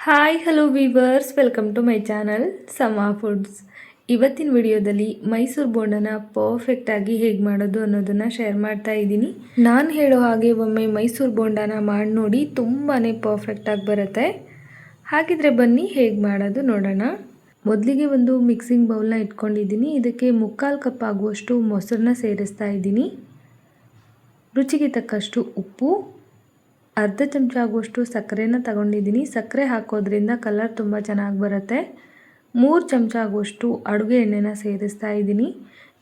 Hi hello viewers, welcome to my channel Sama foods. ಇವತ್ತಿನ ವಿಡಿಯೋದಲ್ಲಿ ಮೈಸೂರು ಬೋಂಡನ ಪರ್ಫೆಕ್ಟಾಗಿ ಹೇಗೆ ಮಾಡೋದು ಅನ್ನೋದನ್ನು ಶೇರ್ ಮಾಡ್ತಾ ಇದ್ದೀನಿ. ನಾನು ಹೇಳೋ ಹಾಗೆ ಒಮ್ಮೆ ಮೈಸೂರು ಬೋಂಡನ ಮಾಡಿ ನೋಡಿ, ತುಂಬಾ ಪರ್ಫೆಕ್ಟಾಗಿ ಬರುತ್ತೆ. ಹಾಗಿದ್ರೆ ಬನ್ನಿ ಹೇಗೆ ಮಾಡೋದು ನೋಡೋಣ. ಮೊದಲಿಗೆ ಒಂದು ಮಿಕ್ಸಿಂಗ್ ಬೌಲ್ನ ಇಟ್ಕೊಂಡಿದ್ದೀನಿ. ಇದಕ್ಕೆ 3/4 ಕಪ್ ಆಗುವಷ್ಟು ಮೊಸರನ್ನ ಸೇರಿಸ್ತಾ ಇದ್ದೀನಿ. ರುಚಿಗೆ ತಕ್ಕಷ್ಟು ಉಪ್ಪು, ಅರ್ಧ ಚಮಚ ಆಗುವಷ್ಟು ಸಕ್ಕರೆನ ತಗೊಂಡಿದ್ದೀನಿ. ಸಕ್ಕರೆ ಹಾಕೋದ್ರಿಂದ ಕಲರ್ ತುಂಬ ಚೆನ್ನಾಗಿ ಬರುತ್ತೆ. 3 ಚಮಚ ಆಗುವಷ್ಟು ಅಡುಗೆ ಎಣ್ಣೆನ ಸೇರಿಸ್ತಾ ಇದ್ದೀನಿ.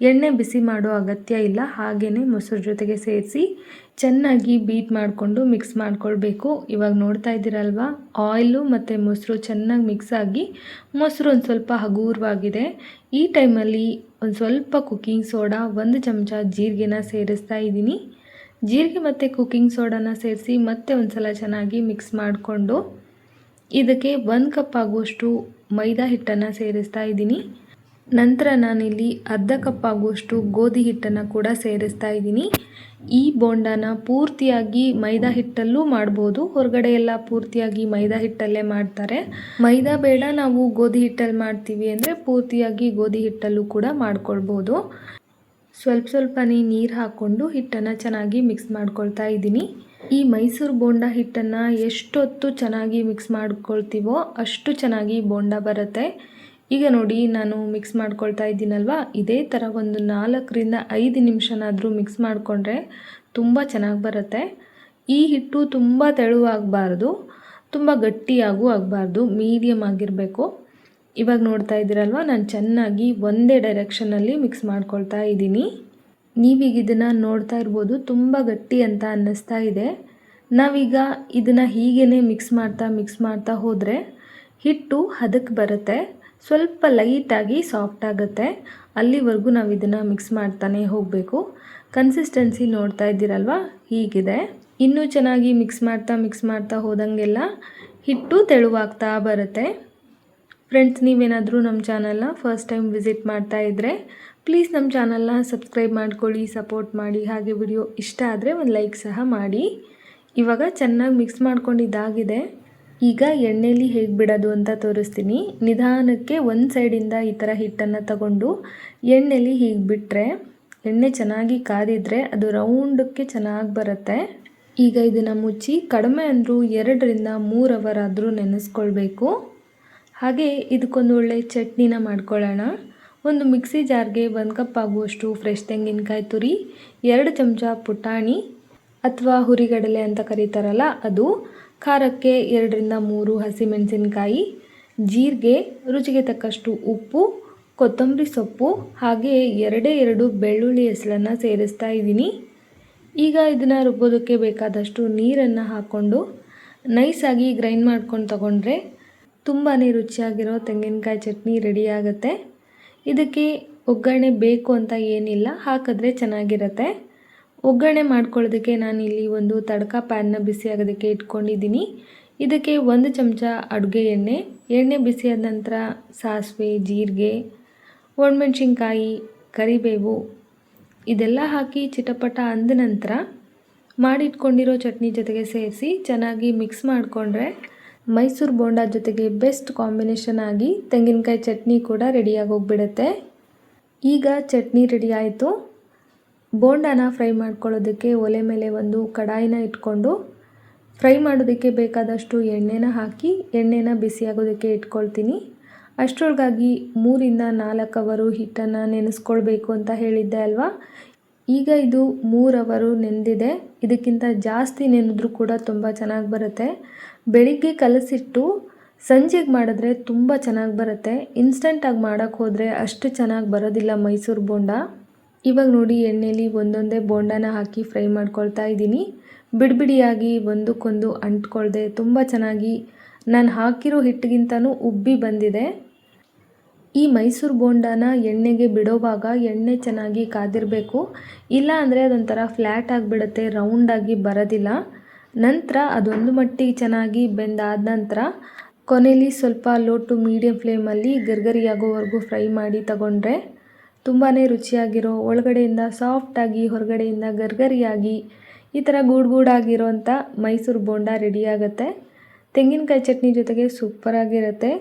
ಎಣ್ಣೆ ಬಿಸಿ ಮಾಡೋ ಅಗತ್ಯ ಇಲ್ಲ, ಹಾಗೆಯೇ ಮೊಸರು ಜೊತೆಗೆ ಸೇರಿಸಿ ಚೆನ್ನಾಗಿ ಬೀಟ್ ಮಾಡಿಕೊಂಡು ಮಿಕ್ಸ್ ಮಾಡ್ಕೊಳ್ಬೇಕು. ಇವಾಗ ನೋಡ್ತಾ ಇದ್ದೀರಲ್ವ, ಆಯಿಲು ಮತ್ತು ಮೊಸರು ಚೆನ್ನಾಗಿ ಮಿಕ್ಸ್ ಆಗಿ ಮೊಸರು ಒಂದು ಸ್ವಲ್ಪ ಹಗುರವಾಗಿದೆ. ಈ ಟೈಮಲ್ಲಿ ಒಂದು ಸ್ವಲ್ಪ ಕುಕ್ಕಿಂಗ್ ಸೋಡಾ, 1 ಚಮಚ ಜೀರಿಗೆನ ಸೇರಿಸ್ತಾ ಇದ್ದೀನಿ. ಜೀರಿಗೆ ಮತ್ತು ಕುಕ್ಕಿಂಗ್ ಸೋಡಾನ ಸೇರಿಸಿ ಮತ್ತೆ ಒಂದು ಸಲ ಚೆನ್ನಾಗಿ ಮಿಕ್ಸ್ ಮಾಡಿಕೊಂಡು ಇದಕ್ಕೆ 1 ಕಪ್ ಆಗುವಷ್ಟು ಮೈದಾ ಹಿಟ್ಟನ್ನು ಸೇರಿಸ್ತಾ ಇದ್ದೀನಿ. ನಂತರ ನಾನಿಲ್ಲಿ ಅರ್ಧ ಕಪ್ ಆಗುವಷ್ಟು ಗೋಧಿ ಹಿಟ್ಟನ್ನು ಕೂಡ ಸೇರಿಸ್ತಾ ಇದ್ದೀನಿ. ಈ ಬೋಂಡಾನ ಪೂರ್ತಿಯಾಗಿ ಮೈದಾ ಹಿಟ್ಟಲ್ಲೂ ಮಾಡ್ಬೋದು, ಹೊರಗಡೆ ಎಲ್ಲ ಪೂರ್ತಿಯಾಗಿ ಮೈದಾ ಹಿಟ್ಟಲ್ಲೇ ಮಾಡ್ತಾರೆ. ಮೈದಾ ಬೇಡ, ನಾವು ಗೋಧಿ ಹಿಟ್ಟಲ್ಲಿ ಮಾಡ್ತೀವಿ ಅಂದರೆ ಪೂರ್ತಿಯಾಗಿ ಗೋಧಿ ಹಿಟ್ಟಲ್ಲೂ ಕೂಡ ಮಾಡ್ಕೊಳ್ಬೋದು. ಸ್ವಲ್ಪನೇ ನೀರು ಹಾಕ್ಕೊಂಡು ಹಿಟ್ಟನ್ನು ಚೆನ್ನಾಗಿ ಮಿಕ್ಸ್ ಮಾಡ್ಕೊಳ್ತಾ ಇದ್ದೀನಿ. ಈ ಮೈಸೂರು ಬೋಂಡ ಹಿಟ್ಟನ್ನು ಎಷ್ಟೊತ್ತು ಚೆನ್ನಾಗಿ ಮಿಕ್ಸ್ ಮಾಡ್ಕೊಳ್ತೀವೋ ಅಷ್ಟು ಚೆನ್ನಾಗಿ ಬೋಂಡ ಬರುತ್ತೆ. ಈಗ ನೋಡಿ, ನಾನು ಮಿಕ್ಸ್ ಮಾಡ್ಕೊಳ್ತಾ ಇದ್ದೀನಲ್ವ, ಇದೇ ಥರ ಒಂದು 4ರಿಂದ 5 ನಿಮಿಷನಾದರೂ ಮಿಕ್ಸ್ ಮಾಡಿಕೊಂಡ್ರೆ ತುಂಬ ಚೆನ್ನಾಗಿ ಬರುತ್ತೆ. ಈ ಹಿಟ್ಟು ತುಂಬ ತೆಳುವಾಗಬಾರ್ದು, ತುಂಬ ಗಟ್ಟಿಯಾಗೂ ಆಗಬಾರ್ದು, ಮೀಡಿಯಮ್ ಆಗಿರಬೇಕು. ಇವಾಗ ನೋಡ್ತಾ ಇದ್ದೀರಲ್ವ, ನಾನು ಚೆನ್ನಾಗಿ ಒಂದೇ ಡೈರೆಕ್ಷನಲ್ಲಿ ಮಿಕ್ಸ್ ಮಾಡ್ಕೊಳ್ತಾ ಇದ್ದೀನಿ. ನೀವೀಗ ಇದನ್ನು ನೋಡ್ತಾ ಇರ್ಬೋದು, ತುಂಬ ಗಟ್ಟಿ ಅಂತ ಅನ್ನಿಸ್ತಾ ಇದೆ. ನಾವೀಗ ಇದನ್ನು ಹೀಗೇ ಮಿಕ್ಸ್ ಮಾಡ್ತಾ ಹೋದರೆ ಹಿಟ್ಟು ಹದಕ್ಕೆ ಬರುತ್ತೆ, ಸ್ವಲ್ಪ ಲೈಟಾಗಿ ಸಾಫ್ಟ್ ಆಗುತ್ತೆ. ಅಲ್ಲಿವರೆಗೂ ನಾವು ಇದನ್ನು ಮಿಕ್ಸ್ ಮಾಡ್ತಾನೆ ಹೋಗಬೇಕು. ಕನ್ಸಿಸ್ಟೆನ್ಸಿ ನೋಡ್ತಾ ಇದ್ದೀರಲ್ವ, ಹೀಗಿದೆ. ಇನ್ನೂ ಚೆನ್ನಾಗಿ ಮಿಕ್ಸ್ ಮಾಡ್ತಾ ಹೋದಂಗೆಲ್ಲ ಹಿಟ್ಟು ತೆಳುವಾಗ್ತಾ ಬರುತ್ತೆ. ಫ್ರೆಂಡ್ಸ್, ನೀವೇನಾದರೂ ನಮ್ಮ ಚಾನಲ್ನ ಫಸ್ಟ್ ಟೈಮ್ ವಿಸಿಟ್ ಮಾಡ್ತಾ ಇದ್ದರೆ ಪ್ಲೀಸ್ ನಮ್ಮ ಚಾನಲ್ನ ಸಬ್ಸ್ಕ್ರೈಬ್ ಮಾಡ್ಕೊಳ್ಳಿ, ಸಪೋರ್ಟ್ ಮಾಡಿ. ಹಾಗೆ ವಿಡಿಯೋ ಇಷ್ಟ ಆದರೆ ಒಂದು ಲೈಕ್ ಸಹ ಮಾಡಿ. ಇವಾಗ ಚೆನ್ನಾಗಿ ಮಿಕ್ಸ್ ಮಾಡ್ಕೊಂಡಿದ್ದಾಗಿದೆ. ಈಗ ಎಣ್ಣೆಯಲ್ಲಿ ಹೇಗೆ ಬಿಡೋದು ಅಂತ ತೋರಿಸ್ತೀನಿ. ನಿಧಾನಕ್ಕೆ ಒಂದು ಸೈಡಿಂದ ಈ ಥರ ಹಿಟ್ಟನ್ನು ತಗೊಂಡು ಎಣ್ಣೆಯಲ್ಲಿ ಹೀಗೆ ಬಿಟ್ಟರೆ, ಎಣ್ಣೆ ಚೆನ್ನಾಗಿ ಕಾದಿದ್ರೆ ಅದು ರೌಂಡಕ್ಕೆ ಚೆನ್ನಾಗಿ ಬರುತ್ತೆ. ಈಗ ಇದನ್ನು ಮುಚ್ಚಿ ಕಡಿಮೆ ಅಂದರೂ 2ರಿಂದ 3 ಅವರ್ ಆದರೂ ನೆನೆಸ್ಕೊಳ್ಬೇಕು. ಹಾಗೆ ಇದಕ್ಕೊಂದು ಒಳ್ಳೆ ಚಟ್ನಿನ ಮಾಡ್ಕೊಳ್ಳೋಣ. ಒಂದು ಮಿಕ್ಸಿ ಜಾರ್ಗೆ 1 ಕಪ್ ಆಗುವಷ್ಟು ಫ್ರೆಶ್ ತೆಂಗಿನಕಾಯಿ ತುರಿ, 2 ಚಮಚ ಪುಟಾಣಿ ಅಥವಾ ಹುರಿಗಡಲೆ ಅಂತ ಕರೀತಾರಲ್ಲ ಅದು, ಖಾರಕ್ಕೆ 2ರಿಂದ 3 ಹಸಿಮೆಣಸಿನಕಾಯಿ, ಜೀರಿಗೆ, ರುಚಿಗೆ ತಕ್ಕಷ್ಟು ಉಪ್ಪು, ಕೊತ್ತಂಬರಿ ಸೊಪ್ಪು, ಹಾಗೆ 2 ಬೆಳ್ಳುಳ್ಳಿ ಹೆಸಳನ್ನು ಸೇರಿಸ್ತಾ ಇದ್ದೀನಿ. ಈಗ ಇದನ್ನು ರುಬ್ಬೋದಕ್ಕೆ ಬೇಕಾದಷ್ಟು ನೀರನ್ನು ಹಾಕ್ಕೊಂಡು ನೈಸಾಗಿ ಗ್ರೈಂಡ್ ಮಾಡ್ಕೊಂಡು ತಗೊಂಡ್ರೆ ತುಂಬಾ ರುಚಿಯಾಗಿರೋ ತೆಂಗಿನಕಾಯಿ ಚಟ್ನಿ ರೆಡಿ ಆಗುತ್ತೆ. ಇದಕ್ಕೆ ಒಗ್ಗರಣೆ ಬೇಕು ಅಂತ ಏನಿಲ್ಲ, ಹಾಕಿದ್ರೆ ಚೆನ್ನಾಗಿರುತ್ತೆ. ಒಗ್ಗರಣೆ ಮಾಡ್ಕೊಳ್ಳೋದಕ್ಕೆ ನಾನಿಲ್ಲಿ ಒಂದು ತಡ್ಕ ಪ್ಯಾನ್ನ ಬಿಸಿ ಆಗೋದಕ್ಕೆ ಇಟ್ಕೊಂಡಿದ್ದೀನಿ. ಇದಕ್ಕೆ 1 ಚಮಚ ಅಡುಗೆ ಎಣ್ಣೆ ಬಿಸಿಯಾದ ನಂತರ ಸಾಸಿವೆ, ಜೀರಿಗೆ, ಒಣಮೆಣ್ಸಿನ್ಕಾಯಿ, ಕರಿಬೇವು ಇದೆಲ್ಲ ಹಾಕಿ ಚಿಟಪಟ ಅಂದ ನಂತರ ಮಾಡಿಟ್ಕೊಂಡಿರೋ ಚಟ್ನಿ ಜೊತೆಗೆ ಸೇರಿಸಿ ಚೆನ್ನಾಗಿ ಮಿಕ್ಸ್ ಮಾಡಿಕೊಂಡ್ರೆ ಮೈಸೂರು ಬೋಂಡ ಜೊತೆಗೆ ಬೆಸ್ಟ್ ಕಾಂಬಿನೇಷನ್ ಆಗಿ ತೆಂಗಿನಕಾಯಿ ಚಟ್ನಿ ಕೂಡ ರೆಡಿಯಾಗಿ ಹೋಗಿಬಿಡುತ್ತೆ. ಈಗ ಚಟ್ನಿ ರೆಡಿ ಆಯಿತು. ಬೋಂಡನ ಫ್ರೈ ಮಾಡ್ಕೊಳ್ಳೋದಕ್ಕೆ ಒಲೆ ಮೇಲೆ ಒಂದು ಕಡಾಯಿನ ಇಟ್ಕೊಂಡು ಫ್ರೈ ಮಾಡೋದಕ್ಕೆ ಬೇಕಾದಷ್ಟು ಎಣ್ಣೆನ ಹಾಕಿ ಎಣ್ಣೆನ ಬಿಸಿಯಾಗೋದಕ್ಕೆ ಇಟ್ಕೊಳ್ತೀನಿ. ಅಷ್ಟರೊಳಗಾಗಿ 3ರಿಂದ 4 ಅವರು ಹಿಟ್ಟನ್ನು ನೆನೆಸ್ಕೊಳ್ಬೇಕು ಅಂತ ಹೇಳಿದ್ದೆ ಅಲ್ವಾ. ಈಗ ಇದು 3 ಅವರು ನೆಂದಿದೆ. ಇದಕ್ಕಿಂತ ಜಾಸ್ತಿ ನೆನೆದ್ರೂ ಕೂಡ ತುಂಬ ಚೆನ್ನಾಗಿ ಬರುತ್ತೆ. ಬೆಳಿಗ್ಗೆ ಕಲಸಿಟ್ಟು ಸಂಜೆಗೆ ಮಾಡಿದ್ರೆ ತುಂಬ ಚೆನ್ನಾಗಿ ಬರುತ್ತೆ. ಇನ್ಸ್ಟಂಟಾಗಿ ಮಾಡೋಕ್ಕೆ ಹೋದರೆ ಅಷ್ಟು ಚೆನ್ನಾಗಿ ಬರೋದಿಲ್ಲ ಮೈಸೂರು ಬೋಂಡ. ಇವಾಗ ನೋಡಿ, ಎಣ್ಣೆಯಲ್ಲಿ ಒಂದೊಂದೇ ಬೋಂಡನ ಹಾಕಿ ಫ್ರೈ ಮಾಡ್ಕೊಳ್ತಾ ಇದ್ದೀನಿ. ಬಿಡಿಯಾಗಿ ಒಂದಕ್ಕೊಂದು ಅಂಟ್ಕೊಳ್ದೆ ತುಂಬ ಚೆನ್ನಾಗಿ ನಾನು ಹಾಕಿರೋ ಹಿಟ್ಟಿಗಿಂತನೂ ಉಬ್ಬಿ ಬಂದಿದೆ. ಈ ಮೈಸೂರು ಬೋಂಡನ ಎಣ್ಣೆಗೆ ಬಿಡೋವಾಗ ಎಣ್ಣೆ ಚೆನ್ನಾಗಿ ಕಾದಿರಬೇಕು, ಇಲ್ಲ ಅಂದರೆ ಅದೊಂಥರ ಫ್ಲ್ಯಾಟ್ ಆಗಿಬಿಡುತ್ತೆ, ರೌಂಡಾಗಿ ಬರೋದಿಲ್ಲ. ನಂತರ ಅದೊಂದು ಮಟ್ಟಿಗೆ ಚೆನ್ನಾಗಿ ಬೆಂದಾದ ನಂತರ ಕೊನೆಯಲ್ಲಿ ಸ್ವಲ್ಪ ಲೋ ಟು ಮೀಡಿಯಮ್ ಫ್ಲೇಮಲ್ಲಿ ಗರ್ಗರಿಯಾಗೋವರೆಗೂ ಫ್ರೈ ಮಾಡಿ ತಗೊಂಡ್ರೆ ತುಂಬಾ ರುಚಿಯಾಗಿರೋ, ಒಳಗಡೆಯಿಂದ ಸಾಫ್ಟಾಗಿ ಹೊರಗಡೆಯಿಂದ ಗರ್ಗರಿಯಾಗಿ ಈ ಥರ ಗೂಡಾಗಿರೋಂಥ ಮೈಸೂರು ಬೋಂಡ ರೆಡಿಯಾಗುತ್ತೆ. ತೆಂಗಿನಕಾಯಿ ಚಟ್ನಿ ಜೊತೆಗೆ ಸೂಪರಾಗಿರುತ್ತೆ.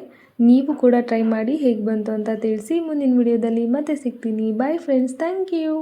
ನೀವು ಕೂಡ ಟ್ರೈ ಮಾಡಿ ಹೇಗೆ ಬಂತು ಅಂತ ತಿಳಿಸಿ. ಮುಂದಿನ ವಿಡಿಯೋದಲ್ಲಿ ಮತ್ತೆ ಸಿಗ್ತೀನಿ. Bye friends, thank you.